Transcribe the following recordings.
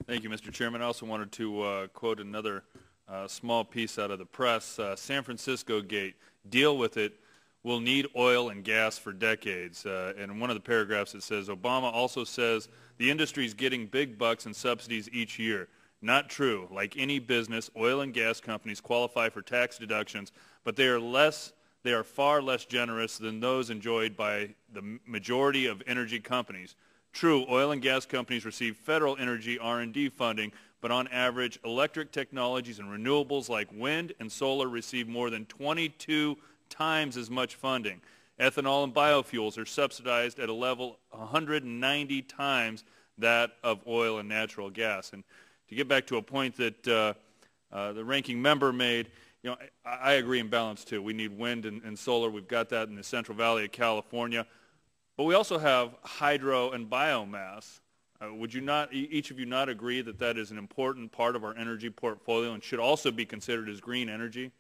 Thank you, Mr. Chairman. I also wanted to quote another small piece out of the press. San Francisco Gate, deal with it. We'll need oil and gas for decades. And in one of the paragraphs it says, Obama also says the industry is getting big bucks in subsidies each year. Not true. Like any business, oil and gas companies qualify for tax deductions, but they are far less generous than those enjoyed by the majority of energy companies. True, oil and gas companies receive federal energy R&D funding, but on average, electric technologies and renewables like wind and solar receive more than 22 times as much funding. Ethanol and biofuels are subsidized at a level 190 times that of oil and natural gas. And to get back to a point that the ranking member made, I agree in balance too. We need wind and solar. We've got that in the Central Valley of California. But we also have hydro and biomass. Would you not, each of you not agree that that is an important part of our energy portfolio and should also be considered as green energy?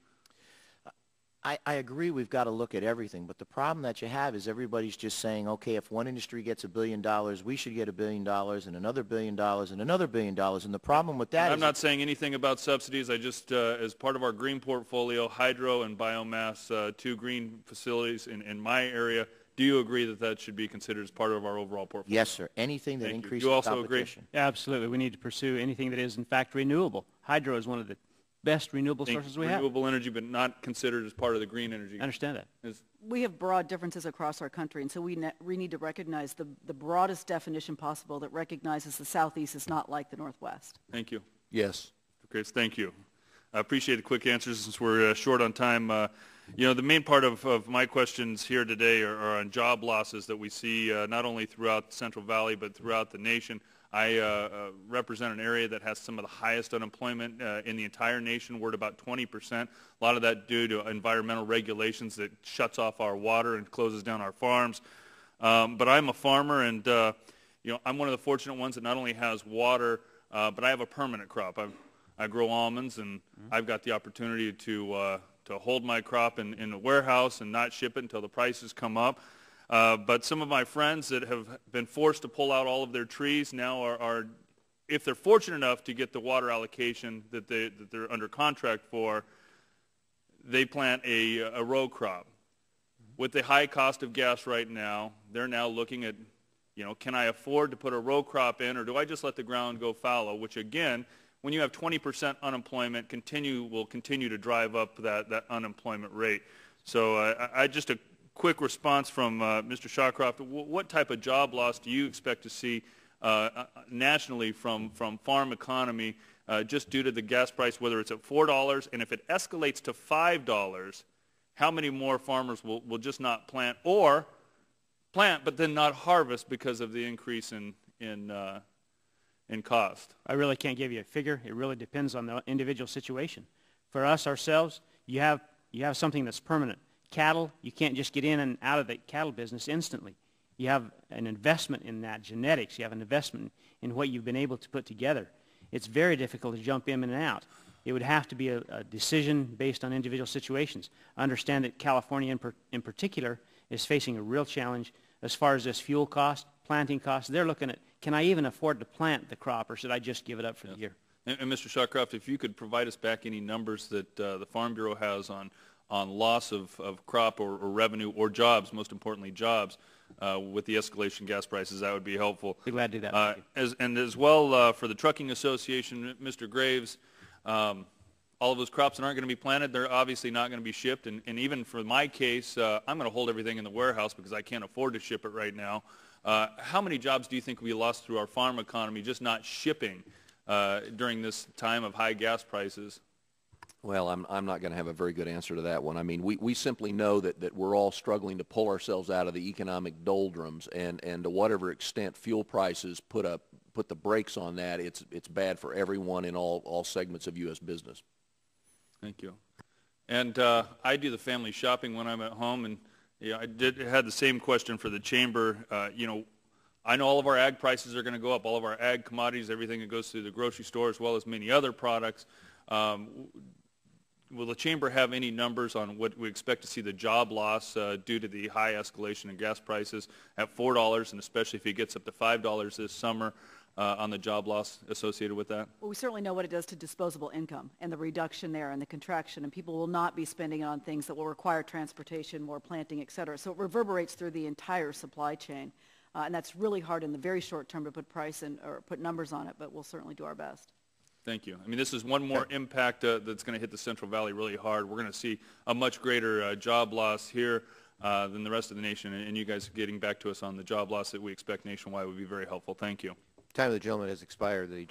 I agree we've got to look at everything, but the problem that you have is everybody's just saying, okay, if one industry gets $1 billion, we should get $1 billion and another $1 billion and another $1 billion. And the problem with that is... I'm not saying anything about subsidies. I just, as part of our green portfolio, hydro and biomass, two green facilities in my area, do you agree that that should be considered as part of our overall portfolio? Yes, sir. Anything that increases competition. Agree? Yeah, absolutely. We need to pursue anything that is, in fact, renewable. Hydro is one of the best renewable sources we have. Renewable energy, but not considered as part of the green energy. I understand that. We have broad differences across our country, and so we need to recognize the broadest definition possible that recognizes the Southeast is not like the Northwest. Thank you. Yes. Chris, thank you. I appreciate the quick answers since we're short on time. The main part of my questions here today are on job losses that we see not only throughout the Central Valley but throughout the nation. I represent an area that has some of the highest unemployment in the entire nation. We're at about 20%. A lot of that due to environmental regulations that shuts off our water and closes down our farms. But I'm a farmer, and I'm one of the fortunate ones that not only has water, but I have a permanent crop. I grow almonds, and I've got the opportunity to hold my crop in a warehouse and not ship it until the prices come up. But some of my friends that have been forced to pull out all of their trees now are if they're fortunate enough to get the water allocation that they're under contract for, they plant a row crop. With the high cost of gas right now, they're now looking at, can I afford to put a row crop in, or do I just let the ground go fallow, which again, when you have 20% unemployment, will continue to drive up that unemployment rate. So just a quick response from Mr. Shawcroft. What type of job loss do you expect to see nationally from farm economy just due to the gas price, whether it's at $4, and if it escalates to $5, how many more farmers will just not plant, or plant but then not harvest because of the increase in cost? I really can't give you a figure. It really depends on the individual situation. For us ourselves, you have something that's permanent. Cattle, you can't just get in and out of the cattle business instantly. You have an investment in that, genetics. You have an investment in what you've been able to put together. It's very difficult to jump in and out. It would have to be a decision based on individual situations. I understand that California in particular is facing a real challenge as far as this fuel cost, planting cost. They're looking at, can I even afford to plant the crop, or should I just give it up for the year? And Mr. Shawcroft, if you could provide us back any numbers that the Farm Bureau has on loss of crop or revenue or jobs, most importantly jobs, with the escalation gas prices, that would be helpful. Be glad to do that. As well for the Trucking Association, Mr. Graves, all of those crops that aren't going to be planted, they're obviously not going to be shipped. And even for my case, I'm going to hold everything in the warehouse because I can't afford to ship it right now. How many jobs do you think we lost through our farm economy just not shipping during this time of high gas prices? Well, I'm not going to have a very good answer to that one. I mean, we simply know that we're all struggling to pull ourselves out of the economic doldrums, and to whatever extent fuel prices put the brakes on that, it's bad for everyone in all segments of U.S. business. Thank you. And I do the family shopping when I'm at home, and I had the same question for the chamber. I know all of our ag prices are going to go up, all of our ag commodities, everything that goes through the grocery store, as well as many other products. Will the chamber have any numbers on what we expect to see the job loss due to the high escalation in gas prices at $4, and especially if it gets up to $5 this summer? on the job loss associated with that? Well, we certainly know what it does to disposable income and the reduction there and the contraction, and people will not be spending it on things that will require transportation, more planting, et cetera. So it reverberates through the entire supply chain, and that's really hard in the very short term to put price or put numbers on it, but we'll certainly do our best. Thank you. I mean, this is one more impact that's going to hit the Central Valley really hard. We're going to see a much greater job loss here than the rest of the nation, and you guys getting back to us on the job loss that we expect nationwide would be very helpful. Thank you. Time of the gentleman has expired. The